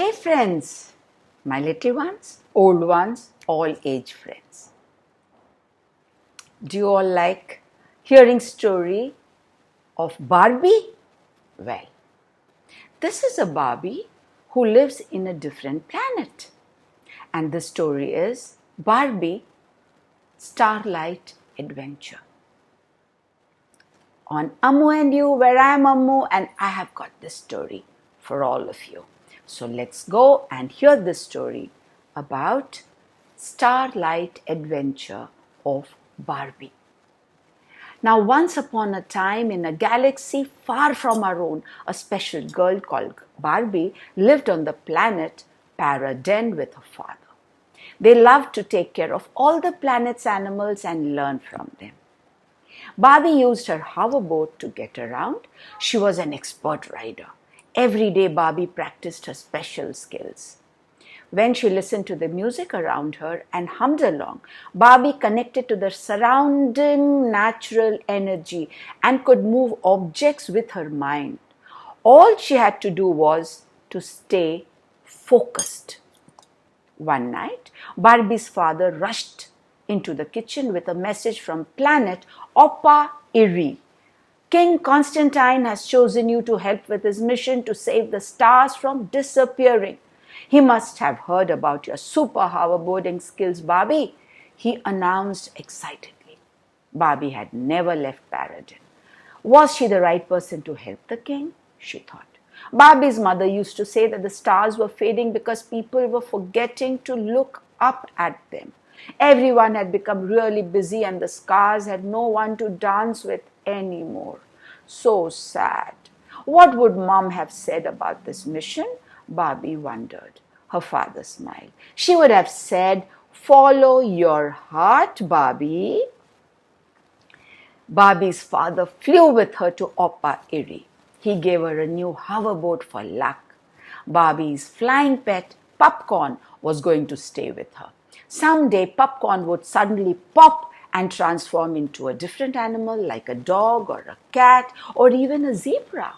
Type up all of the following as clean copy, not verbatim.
Hey friends, my little ones, old ones, all age friends. Do you all like hearing story of Barbie? Well, this is a Barbie who lives in a different planet. And the story is Barbie Star Light Adventure. On Ammu&You, where I am Ammu, and I have got this story for all of you. So let's go and hear this story about Starlight Adventure of Barbie. Now, once upon a time in a galaxy far from our own, a special girl called Barbie lived on the planet Paraden with her father. They loved to take care of all the planet's animals and learn from them. Barbie used her hoverboard to get around. She was an expert rider. Every day Barbie practiced her special skills. When she listened to the music around her and hummed along, Barbie connected to the surrounding natural energy and could move objects with her mind. All she had to do was to stay focused. One night, Barbie's father rushed into the kitchen with a message from planet Ammu&You. King Constantine has chosen you to help with his mission to save the stars from disappearing. He must have heard about your super hoverboarding skills, Barbie, he announced excitedly. Barbie had never left Paraden. Was she the right person to help the king? She thought. Barbie's mother used to say that the stars were fading because people were forgetting to look up at them. Everyone had become really busy and the stars had no one to dance with anymore. So sad. What would Mom have said about this mission? Barbie wondered. Her father smiled. She would have said, "Follow your heart, Barbie." Barbie's father flew with her to Ammu&You. He gave her a new hoverboard for luck. Barbie's flying pet, Popcorn, was going to stay with her. Someday, Popcorn would suddenly pop and transform into a different animal like a dog or a cat or even a zebra.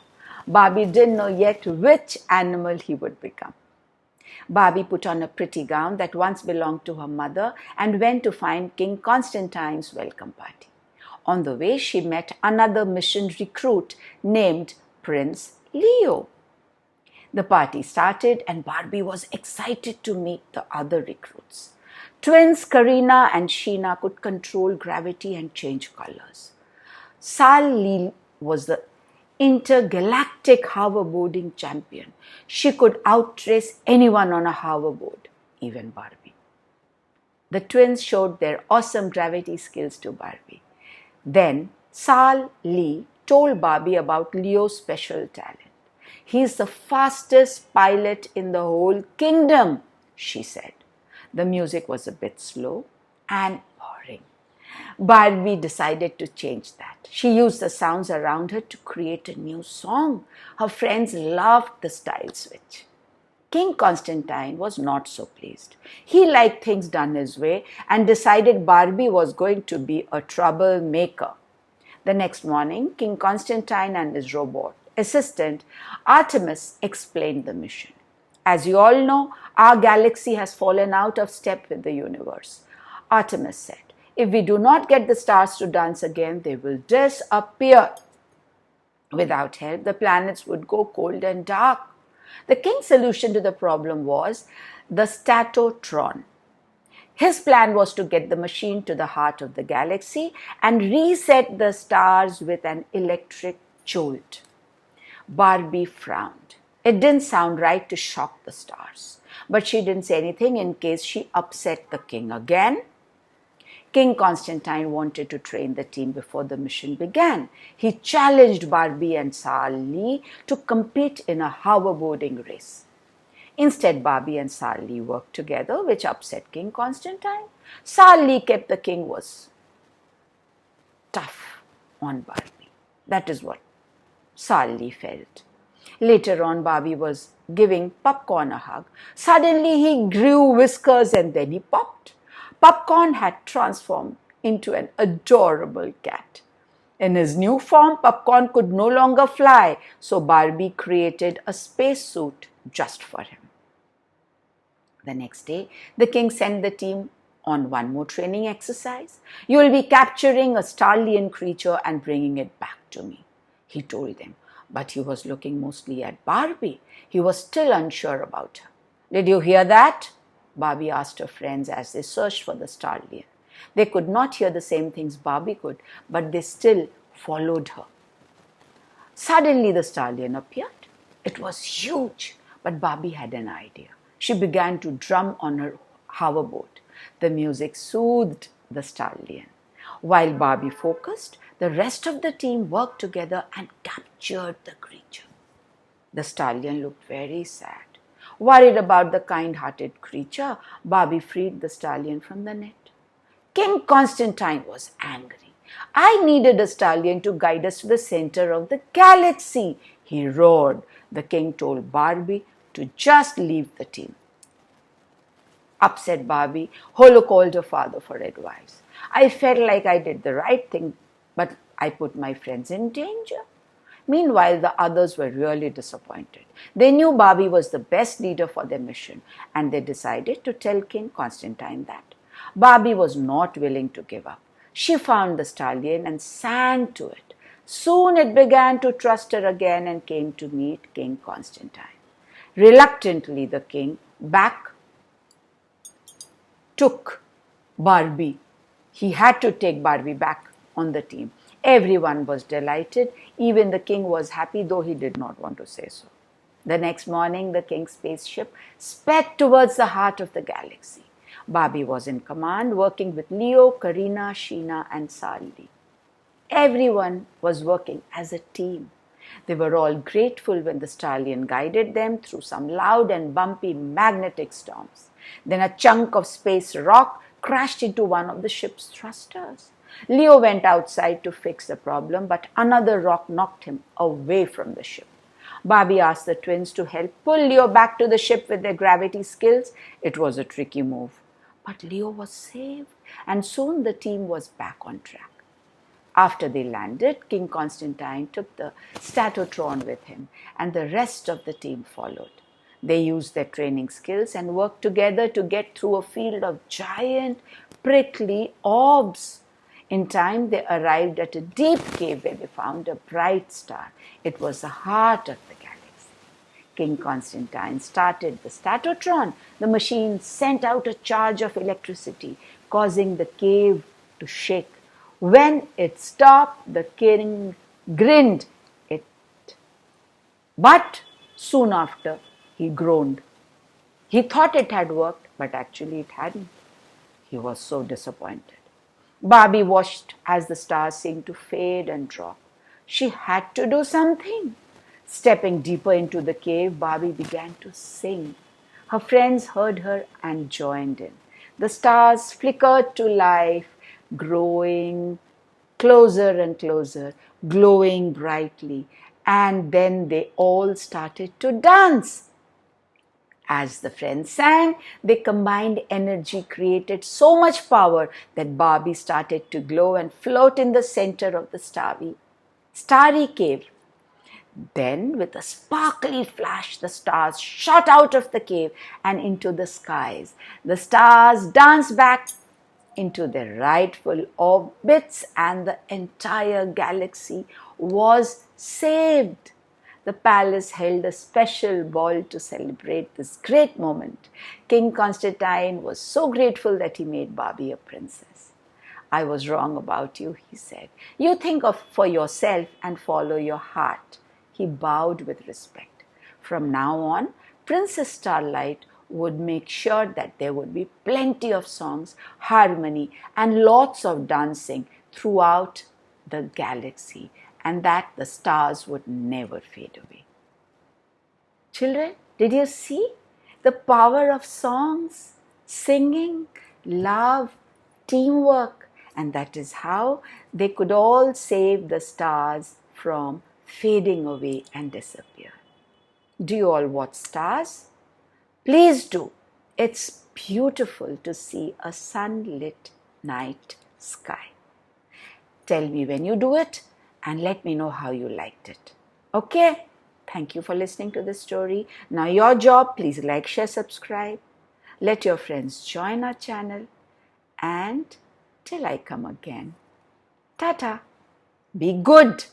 Barbie didn't know yet which animal he would become. Barbie put on a pretty gown that once belonged to her mother and went to find King Constantine's welcome party. On the way, she met another mission recruit named Prince Leo. The party started and Barbie was excited to meet the other recruits. Twins Karina and Sheena could control gravity and change colors. Sally was the intergalactic hoverboarding champion. She could outrace anyone on a hoverboard, even Barbie. The twins showed their awesome gravity skills to Barbie. Then Sally told Barbie about Leo's special talent. "He's the fastest pilot in the whole kingdom," she said. The music was a bit slow and boring. Barbie decided to change that. She used the sounds around her to create a new song. Her friends loved the style switch. King Constantine was not so pleased. He liked things done his way and decided Barbie was going to be a troublemaker. The next morning, King Constantine and his robot assistant Artemis explained the mission. As you all know, our galaxy has fallen out of step with the universe. Artemis said, "If we do not get the stars to dance again, they will disappear. Without help, the planets would go cold and dark." The king's solution to the problem was the Statotron. His plan was to get the machine to the heart of the galaxy and reset the stars with an electric jolt. Barbie frowned. It didn't sound right to shock the stars, but she didn't say anything in case she upset the king again. King Constantine wanted to train the team before the mission began. He challenged Barbie and Sally to compete in a hoverboarding race. Instead, Barbie and Sally worked together, which upset King Constantine. Sally kept the king was tough on Barbie. That is what Sally felt. Later on, Barbie was giving Popcorn a hug. Suddenly, he grew whiskers and then he popped. Popcorn had transformed into an adorable cat. In his new form, Popcorn could no longer fly, so Barbie created a spacesuit just for him. The next day, the king sent the team on one more training exercise. You will be capturing a stallion creature and bringing it back to me, he told them. But he was looking mostly at Barbie. He was still unsure about her. Did you hear that? Barbie asked her friends as they searched for the stallion. They could not hear the same things Barbie could, but they still followed her. Suddenly the stallion appeared. It was huge, but Barbie had an idea. She began to drum on her hoverboard. The music soothed the stallion. While Barbie focused, the rest of the team worked together and captured the creature. The stallion looked very sad. Worried about the kind-hearted creature, Barbie freed the stallion from the net. King Constantine was angry. I needed a stallion to guide us to the center of the galaxy, he roared. The king told Barbie to just leave the team. Upset Barbie, Holo called her father for advice. I felt like I did the right thing, but I put my friends in danger. Meanwhile, the others were really disappointed. They knew Barbie was the best leader for their mission, and they decided to tell King Constantine that. Barbie was not willing to give up. She found the stallion and sang to it. Soon it began to trust her again and came to meet King Constantine. Reluctantly, the king took Barbie. He had to take Barbie back on the team. Everyone was delighted. Even the king was happy, though he did not want to say so. The next morning, the king's spaceship sped towards the heart of the galaxy. Barbie was in command, working with Leo, Karina, Sheena, and Sally. Everyone was working as a team. They were all grateful when the stallion guided them through some loud and bumpy magnetic storms. Then a chunk of space rock crashed into one of the ship's thrusters. Leo went outside to fix the problem, but another rock knocked him away from the ship. Barbie asked the twins to help pull Leo back to the ship with their gravity skills. It was a tricky move, but Leo was saved, and soon the team was back on track. After they landed, King Constantine took the Statotron with him, and the rest of the team followed. They used their training skills and worked together to get through a field of giant, prickly orbs. In time, they arrived at a deep cave where they found a bright star. It was the heart of the galaxy. King Constantine started the Statotron. The machine sent out a charge of electricity, causing the cave to shake. When it stopped, the king grinned. But soon after, he groaned. He thought it had worked, but actually it hadn't. He was so disappointed. Barbie watched as the stars seemed to fade and drop. She had to do something. Stepping deeper into the cave, Barbie began to sing. Her friends heard her and joined in. The stars flickered to life, growing closer and closer, glowing brightly, and then they all started to dance. As the friends sang, their combined energy created so much power that Barbie started to glow and float in the center of the starry cave. Then, with a sparkly flash, the stars shot out of the cave and into the skies. The stars danced back into their rightful orbits, and the entire galaxy was saved. The palace held a special ball to celebrate this great moment. King Constantine was so grateful that he made Barbie a princess. I was wrong about you, he said. You think for yourself and follow your heart. He bowed with respect. From now on, Princess Starlight would make sure that there would be plenty of songs, harmony, and lots of dancing throughout the galaxy, and that the stars would never fade away. Children, did you see the power of songs, singing, love, teamwork? And that is how they could all save the stars from fading away and disappear. Do you all watch stars? Please do. It's beautiful to see a sunlit night sky. Tell me when you do it and let me know how you liked it. Okay? Thank you for listening to this story. Now your job, please like, share, subscribe. Let your friends join our channel, and till I come again. Tata. Be good.